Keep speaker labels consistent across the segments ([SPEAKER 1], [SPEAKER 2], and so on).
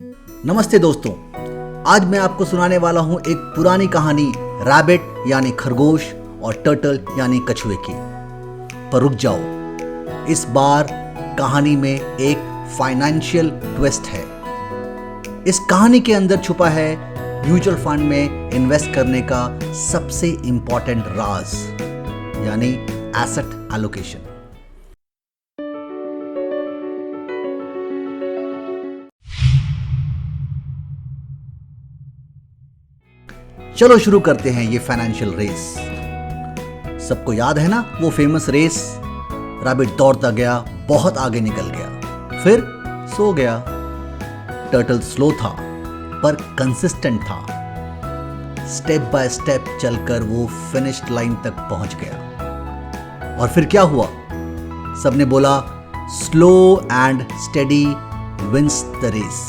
[SPEAKER 1] नमस्ते दोस्तों, आज मैं आपको सुनाने वाला हूं एक पुरानी कहानी रैबिट यानी खरगोश और टर्टल यानी कछुए की। पर रुक जाओ, इस बार कहानी में एक फाइनेंशियल ट्विस्ट है। इस कहानी के अंदर छुपा है म्यूचुअल फंड में इन्वेस्ट करने का सबसे इंपॉर्टेंट राज, यानी एसेट एलोकेशन। चलो शुरू करते हैं ये फाइनेंशियल रेस। सबको याद है ना वो फेमस रेस? रैबिट दौड़ता गया, बहुत आगे निकल गया, फिर सो गया। टर्टल स्लो था पर कंसिस्टेंट था। स्टेप बाय स्टेप चलकर वो फिनिश लाइन तक पहुंच गया। और फिर क्या हुआ? सबने बोला slow and steady wins the race.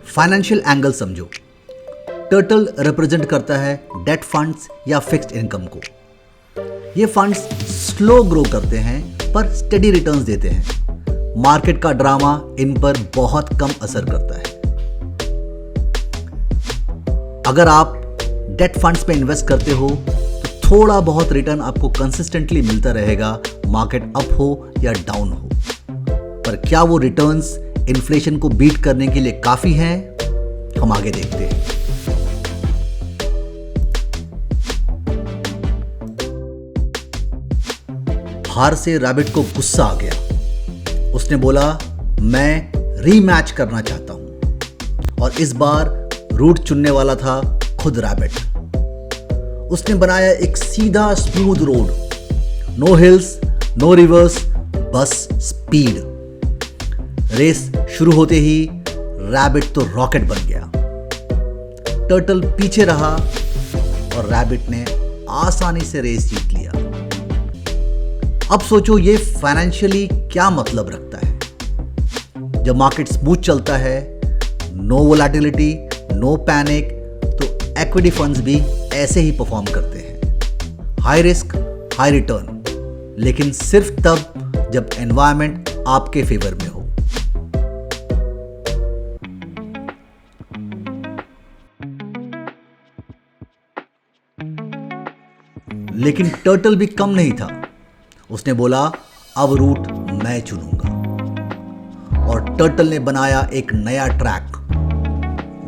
[SPEAKER 1] Financial angle समझो। टर्टल रिप्रेजेंट करता है डेट फंड्स या फिक्स्ड इनकम को। ये फंड्स स्लो ग्रो करते हैं पर स्टेडी रिटर्न्स देते हैं। मार्केट का ड्रामा इन पर बहुत कम असर करता है। अगर आप डेट फंड्स पे इन्वेस्ट करते हो तो थोड़ा बहुत रिटर्न आपको कंसिस्टेंटली मिलता रहेगा, मार्केट अप हो या डाउन हो। पर क्या वो रिटर्न्स इन्फ्लेशन को बीट करने के लिए काफी हैं? हम आगे देखते हैं। हार से रैबिट को गुस्सा आ गया। उसने बोला, मैं रीमैच करना चाहता हूं। और इस बार रूट चुनने वाला था खुद रैबिट। उसने बनाया एक सीधा smooth road, no hills, no rivers, बस स्पीड। रेस शुरू होते ही रैबिट तो रॉकेट बन गया। टर्टल पीछे रहा और रैबिट ने आसानी से रेस जीत लिया। अब सोचो ये फाइनेंशियली क्या मतलब रखता है। जब मार्केट स्मूथ चलता है, नो वोलेटिलिटी, नो पैनिक, तो इक्विटी फंड्स भी ऐसे ही परफॉर्म करते हैं। हाई रिस्क हाई रिटर्न, लेकिन सिर्फ तब जब एनवायरनमेंट आपके फेवर में हो। लेकिन टर्टल भी कम नहीं था। उसने बोला, अब रूट मैं चुनूंगा। और टर्टल ने बनाया एक नया ट्रैक।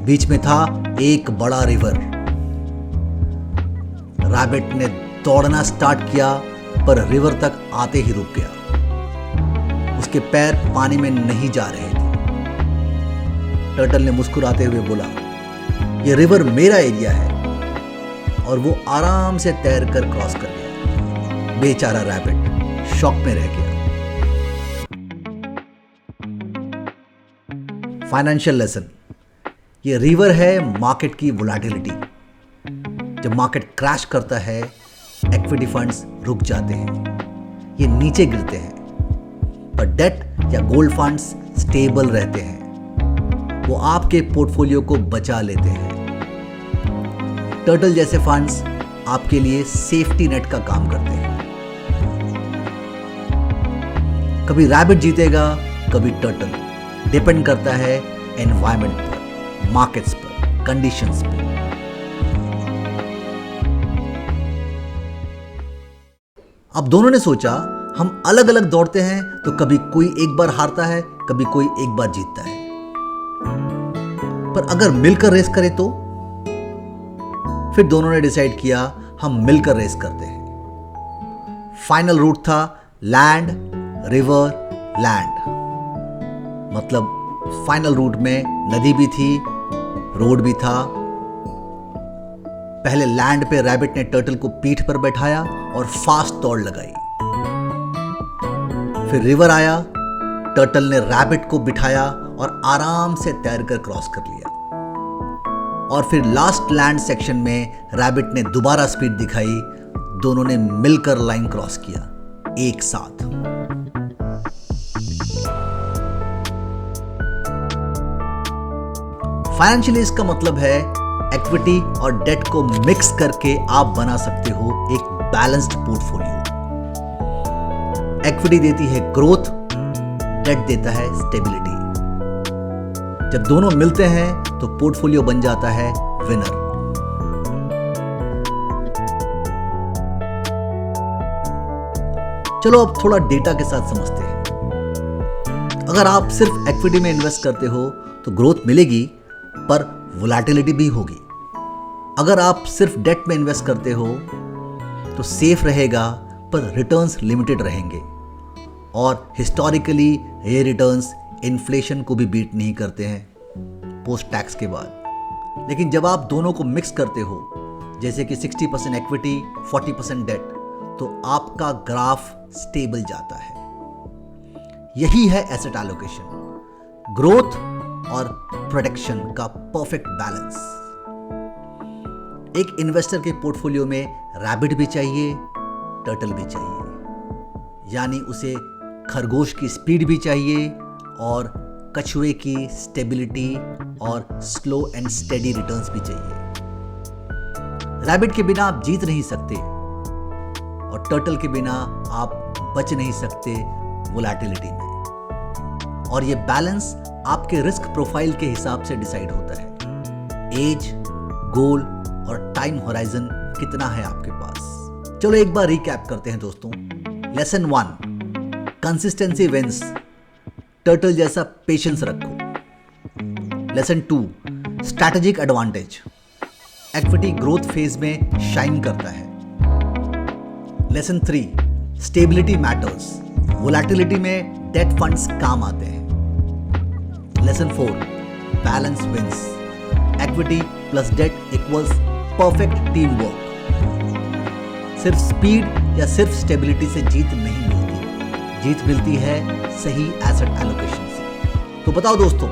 [SPEAKER 1] बीच में था एक बड़ा रिवर। रैबिट ने दौड़ना स्टार्ट किया पर रिवर तक आते ही रुक गया। उसके पैर पानी में नहीं जा रहे थे। टर्टल ने मुस्कुराते हुए बोला, यह रिवर मेरा एरिया है। और वो आराम से तैरकर क्रॉस कर गया। बेचारा रैबिट शॉक में रह गया। फाइनेंशियल लेसन, ये रिवर है मार्केट की वोलेटिलिटी। जब मार्केट क्रैश करता है, इक्विटी फंड्स रुक जाते हैं, ये नीचे गिरते हैं। पर डेट या गोल्ड फंड्स स्टेबल रहते हैं, वो आपके पोर्टफोलियो को बचा लेते हैं। टर्टल जैसे फंड्स आपके लिए सेफ्टी नेट का काम करते हैं। कभी रैबिट जीतेगा, कभी टर्टल। डिपेंड करता है एनवायरनमेंट पर, मार्केट्स पर, कंडीशंस पर। अब दोनों ने सोचा, हम अलग अलग दौड़ते हैं तो कभी कोई एक बार हारता है, कभी कोई एक बार जीतता है। पर अगर मिलकर रेस करें तो? फिर दोनों ने डिसाइड किया, हम मिलकर रेस करते हैं। फाइनल रूट था लैंड रिवर लैंड। मतलब फाइनल रूट में नदी भी थी, रोड भी था। पहले लैंड पे रैबिट ने टर्टल को पीठ पर बैठाया और फास्ट दौड़ लगाई। फिर रिवर आया, टर्टल ने रैबिट को बिठाया और आराम से तैरकर क्रॉस कर लिया। और फिर लास्ट लैंड सेक्शन में रैबिट ने दोबारा स्पीड दिखाई। दोनों ने मिलकर लाइन क्रॉस किया एक साथ। फाइनेंशियली इसका मतलब है इक्विटी और डेट को मिक्स करके आप बना सकते हो एक बैलेंस्ड पोर्टफोलियो। इक्विटी देती है ग्रोथ, डेट देता है स्टेबिलिटी। जब दोनों मिलते हैं तो पोर्टफोलियो बन जाता है विनर। चलो अब थोड़ा डेटा के साथ समझते हैं। अगर आप सिर्फ इक्विटी में इन्वेस्ट करते हो तो ग्रोथ मिलेगी पर वोलेटिलिटी भी होगी। अगर आप सिर्फ डेट में इन्वेस्ट करते हो तो सेफ रहेगा पर रिटर्न्स लिमिटेड रहेंगे, और हिस्टोरिकली ये रिटर्न्स इन्फ्लेशन को भी बीट नहीं करते हैं पोस्ट टैक्स के बाद। लेकिन जब आप दोनों को मिक्स करते हो, जैसे कि 60% इक्विटी 40% डेट, तो आपका ग्राफ स्टेबल जाता है। यही है एसेट एलोकेशन, ग्रोथ और प्रोटेक्शन का परफेक्ट बैलेंस। एक इन्वेस्टर के पोर्टफोलियो में रैबिट भी चाहिए, टर्टल भी चाहिए, यानी उसे खरगोश की स्पीड भी चाहिए और कछुए की स्टेबिलिटी और स्लो एंड स्टेडी रिटर्न्स भी चाहिए। रैबिट के बिना आप जीत नहीं सकते और टर्टल के बिना आप बच नहीं सकते वोलेटिलिटी में। और ये बैलेंस आपके रिस्क प्रोफाइल के हिसाब से डिसाइड होता है। एज, गोल और टाइम होराइजन कितना है आपके पास। चलो एक बार रिकैप करते हैं दोस्तों। लेसन 1, कंसिस्टेंसी विंस, टर्टल जैसा पेशेंस रखो। Lesson 2, strategic advantage, equity growth phase में शाइन करता है। लेसन 3, स्टेबिलिटी मैटर्स, वोलेटिलिटी में डेट फंड्स काम आते हैं। Lesson 4, balance wins, equity plus debt equals perfect team work. सिर्फ स्पीड या सिर्फ स्टेबिलिटी से जीत नहीं मिलती, जीत मिलती है सही एसेट एलोकेशन से। तो बताओ दोस्तों,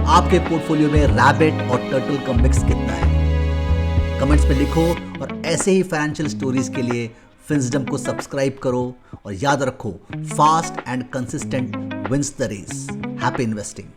[SPEAKER 1] आपके पोर्टफोलियो में रैबिट और टर्टल का मिक्स कितना है? कमेंट्स में लिखो, और ऐसे ही फाइनेंशियल स्टोरीज के लिए फिंसडम को सब्सक्राइब करो, और याद रखो, fast and consistent wins the race. Happy investing.